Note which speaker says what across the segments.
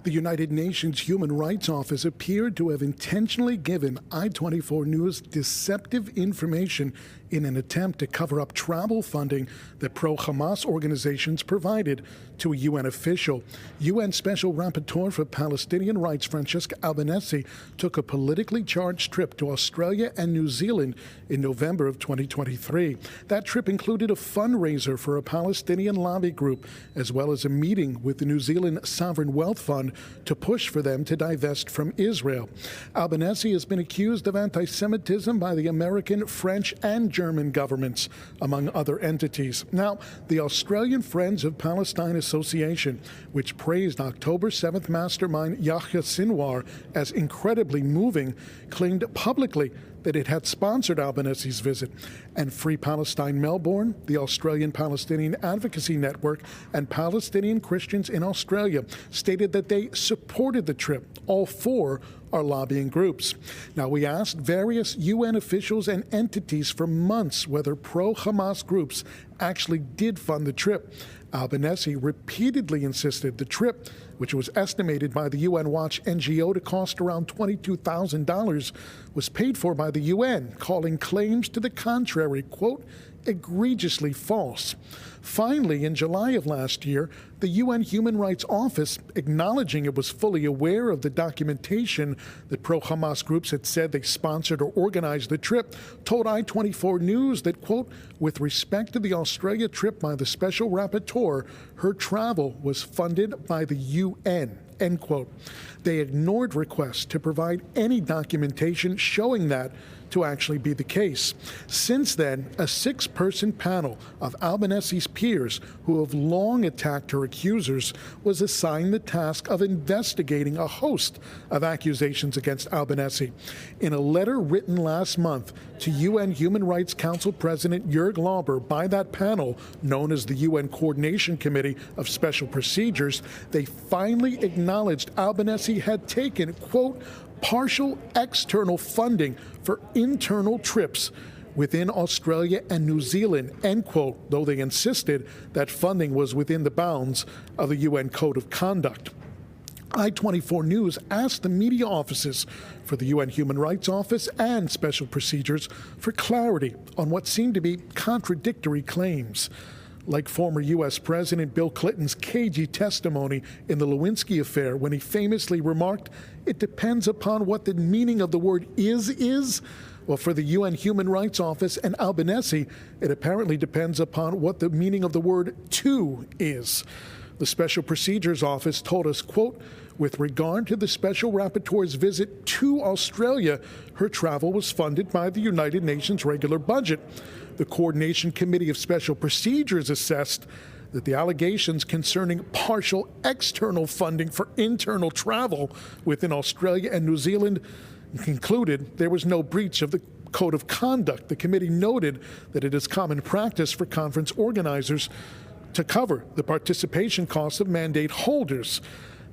Speaker 1: The United Nations Human Rights Office appeared to have intentionally given I-24 News deceptive information in an attempt to cover up travel funding that pro-Hamas organizations provided to a UN official. UN Special Rapporteur for Palestinian Rights Francesca Albanese took a politically charged trip to Australia and New Zealand in November of 2023. That trip included a fundraiser for a Palestinian lobby group, as well as a meeting with the New Zealand Sovereign Wealth Fund to push for them to divest from Israel. Albanese has been accused of anti-Semitism by the American, French, and German governments, among other entities. Now, the Australian Friends of Palestine Association, which praised October 7th mastermind Yahya Sinwar as incredibly moving, claimed publicly that it had sponsored Albanese's visit. And Free Palestine Melbourne, the Australian Palestinian Advocacy Network, and Palestinian Christians in Australia stated that they supported the trip. All four are lobbying groups. Now, we asked various UN officials and entities for months whether pro-Hamas groups actually did fund the trip. Albanese repeatedly insisted the trip, which was estimated by the UN Watch NGO to cost around $22,000, was paid for by the UN, calling claims to the contrary, quote, egregiously false. Finally, in July of last year, the UN Human Rights Office, acknowledging it was fully aware of the documentation that pro-Hamas groups had said they sponsored or organized the trip, told I-24 News that, quote, with respect to the Australia trip by the Special Rapporteur, her travel was funded by the UN, end quote. They ignored requests to provide any documentation showing that to actually be the case. Since then, a 6-person panel of Albanese's peers who have long attacked her accusers was assigned the task of investigating a host of accusations against Albanese. In a letter written last month to UN Human Rights Council President Jörg Lauber by that panel, known as the UN Coordination Committee of Special Procedures, they finally acknowledged Albanese had taken, quote, partial external funding for internal trips within Australia and New Zealand, end quote, though they insisted that funding was within the bounds of the UN Code of Conduct. I-24 News asked the media offices for the UN Human Rights Office and Special Procedures for clarity on what seemed to be contradictory claims. Like former U.S. President Bill Clinton's cagey testimony in the Lewinsky affair when he famously remarked, it depends upon what the meaning of the word is. Well, for the UN Human Rights Office and Albanese, it apparently depends upon what the meaning of the word to is. The Special Procedures Office told us, quote, with regard to the Special Rapporteur's visit to Australia, her travel was funded by the United Nations regular budget. The Coordination Committee of Special Procedures assessed that the allegations concerning partial external funding for internal travel within Australia and New Zealand concluded there was no breach of the Code of Conduct. The committee noted that it is common practice for conference organizers to cover the participation costs of mandate holders.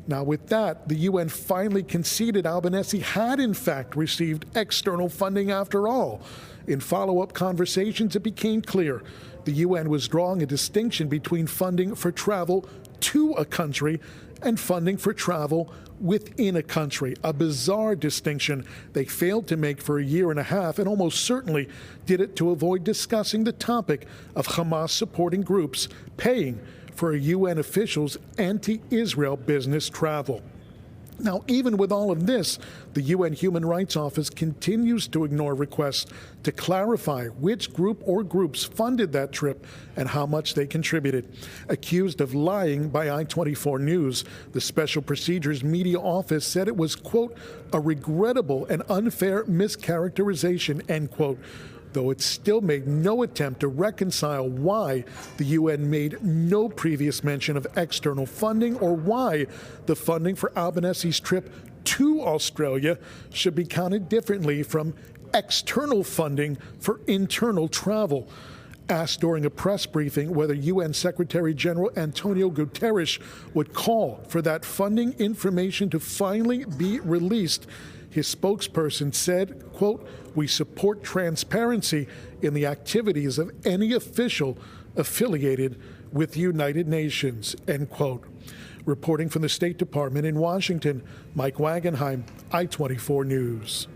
Speaker 1: Now, with that, the UN finally conceded Albanese had, in fact, received external funding after all. In follow-up conversations, it became clear the UN was drawing a distinction between funding for travel to a country and funding for travel within a country, a bizarre distinction they failed to make for a year and a half and almost certainly did it to avoid discussing the topic of Hamas-supporting groups paying for a UN official's anti-Israel business travel. Now, even with all of this, the UN Human Rights Office continues to ignore requests to clarify which group or groups funded that trip and how much they contributed. Accused of lying by I-24 News, the Special Procedures Media Office said it was, quote, a regrettable and unfair mischaracterization, end quote, though it still made no attempt to reconcile why the UN made no previous mention of external funding or why the funding for Albanese's trip to Australia should be counted differently from external funding for internal travel. Asked during a press briefing whether UN Secretary General Antonio Guterres would call for that funding information to finally be released, his spokesperson said, quote, we support transparency in the activities of any official affiliated with the United Nations, end quote. Reporting from the State Department in Washington, Mike Wagenheim, I-24 News.